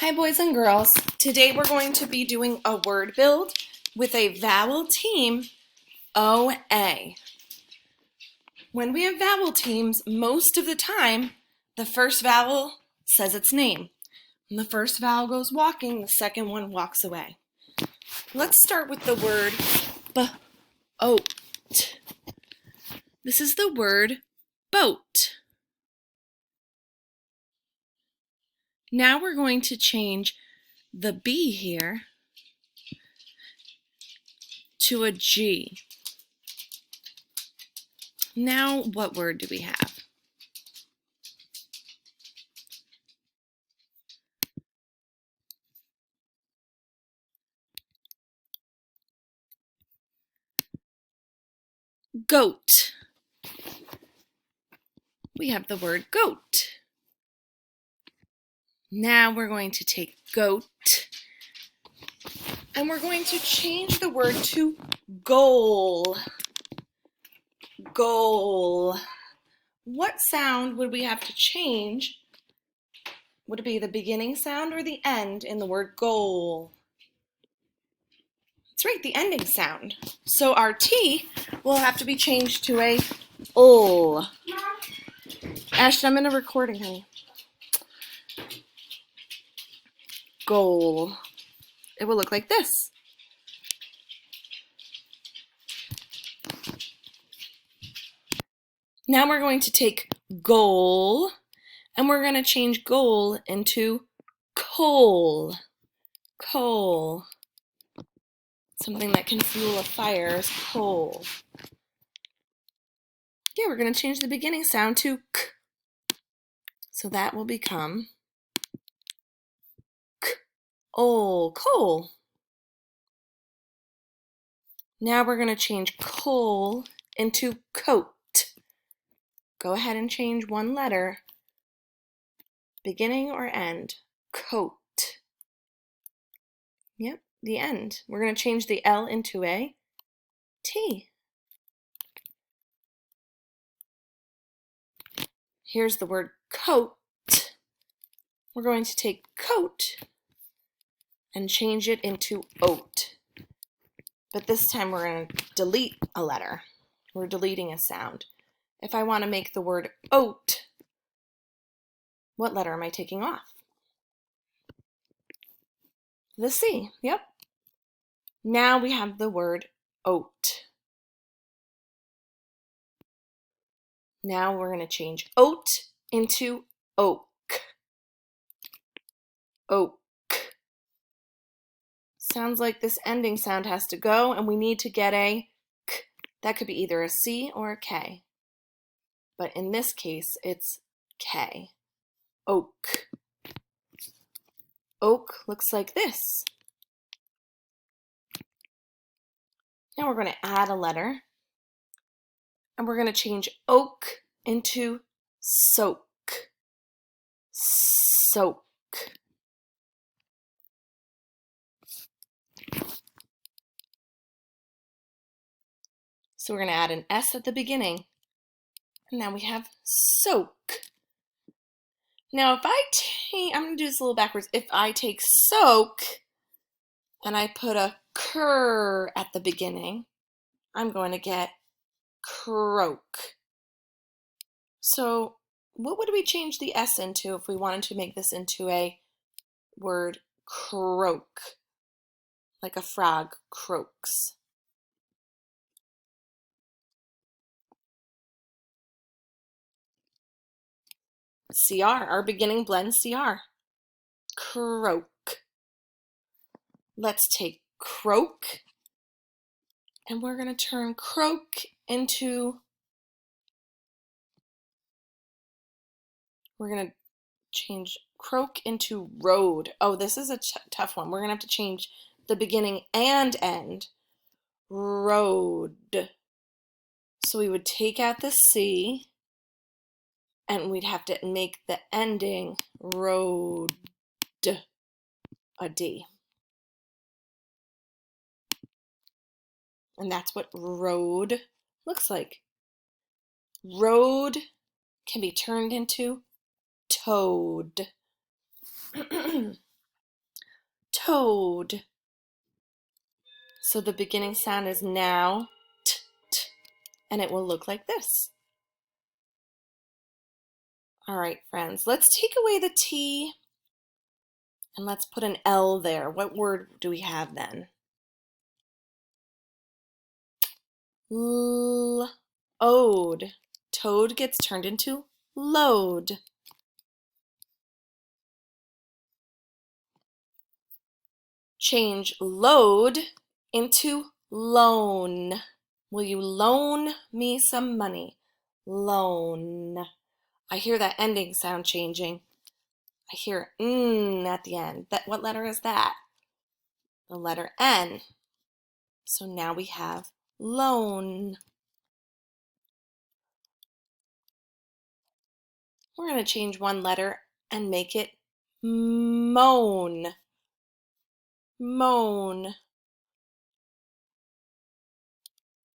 Hi boys and girls. Today we're going to be doing a word build with a vowel team, OA. When we have vowel teams, most of the time, the first vowel says its name. When the first vowel goes walking, the second one walks away. Let's start with the word boat. This is the word boat. Now we're going to change the B here to a G. Now, what word do we have? Goat. We have the word goat. Now we're going to take goat and we're going to change the word to goal. Goal. What sound would we have to change? Would it be the beginning sound or the end in the word goal? That's right, the ending sound. So our T will have to be changed to a ul. Ashton, I'm in a recording, honey. Goal. It will look like this. Now we're going to take goal and we're going to change goal into coal. Coal. Something that can fuel a fire is coal. Yeah, we're going to change the beginning sound to k. So that will become k-ol, coal. Now we're going to change coal into coat. Go ahead and change one letter, beginning or end, coat. Yep, the end. We're going to change the L into a T. Here's the word coat. We're going to take coat and change it into oat. But this time we're going to delete a letter. We're deleting a sound. If I want to make the word oat, what letter am I taking off? The C. Yep. Now we have the word oat. Now we're going to change oat into oak. Oak. Sounds like this ending sound has to go, and we need to get a k. That could be either a C or a K. But in this case, it's K. Oak. Oak looks like this. Now we're going to add a letter, and we're going to change oak into soak. Soak. So we're going to add an S at the beginning. And now we have soak. Now if I'm going to do this a little backwards. If I take soak and I put a cur at the beginning, I'm going to get croak. So what would we change the S into if we wanted to make this into a word croak? Like a frog croaks. CR, our beginning blend CR. Croak. Let's take croak and we're going to turn croak into, we're going to change croak into road. Oh, this is a tough one. We're going to have to change the beginning and end. Road. So we would take out the C and we'd have to make the ending road a D. And that's what road looks like. Road can be turned into toad. toad. So the beginning sound is now, t, t, and it will look like this. All right, friends, let's take away the T and let's put an L there. What word do we have then? Ode. Toad gets turned into load. Change load into loan. Will you loan me some money? Loan. I hear that ending sound changing. I hear at the end. What letter is that? The letter N. So now we have loan. We're going to change one letter and make it moan. Moan.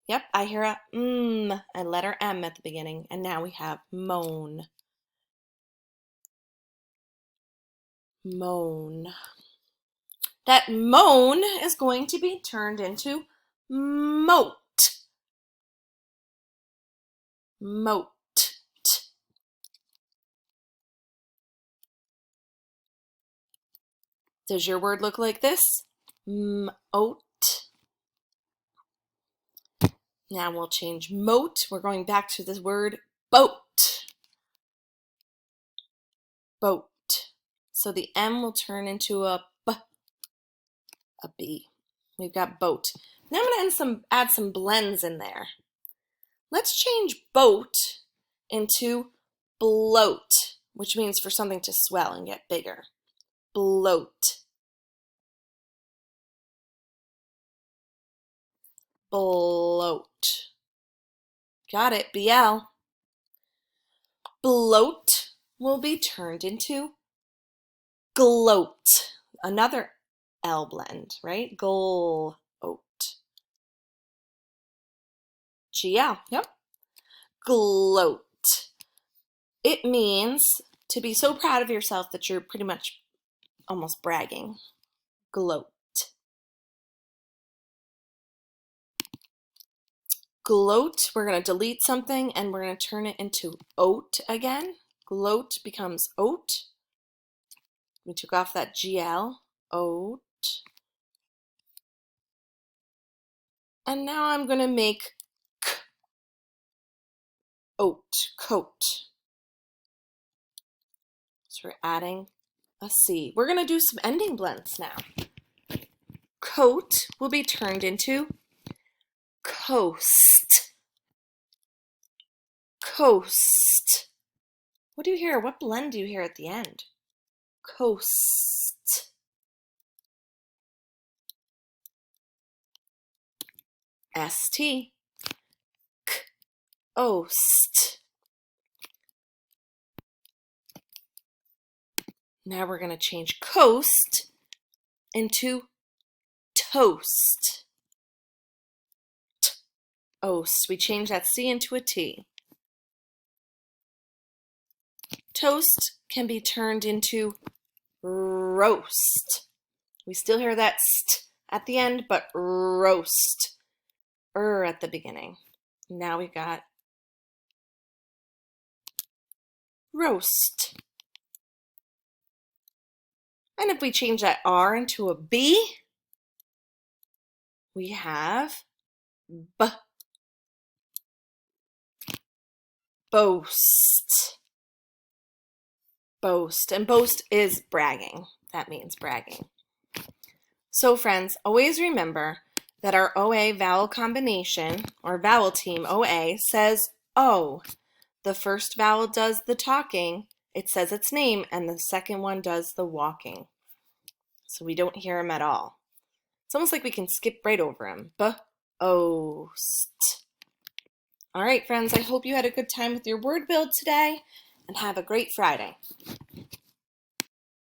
Yep, I hear a letter M at the beginning, and now we have moan. Moan. That moan is going to be turned into moat. Moat. Does your word look like this? Moat. Now we'll change moat. We're going back to this word boat. Boat. So the M will turn into a B. We've got boat. Now I'm going to add some blends in there. Let's change boat into bloat, which means for something to swell and get bigger. Bloat. Bloat. Got it, BL. Bloat will be turned into gloat. Another L blend, right? Gloat. GL, yep. Gloat. It means to be so proud of yourself that you're pretty much almost bragging. Gloat. Gloat, we're going to delete something and we're going to turn it into oat again. Gloat becomes oat. We took off that GL, oat. And now I'm going to make oat, coat. So we're adding a C. We're going to do some ending blends now. Coat will be turned into coast. Coast. What do you hear? What blend do you hear at the end? Coast. ST. Oast. Now we're going to change coast into toast. Oast. We change that C into a T. Toast can be turned into roast. We still hear that st at the end, but roast. At the beginning. Now we've got roast. And if we change that R into a B, we have boast. Boast. And boast is bragging. That means bragging. So friends, always remember that our OA vowel combination, or vowel team OA, says O. The first vowel does the talking, it says its name, and the second one does the walking. So we don't hear him at all. It's almost like we can skip right over him. Boast. All right, friends, I hope you had a good time with your word build today, and have a great Friday.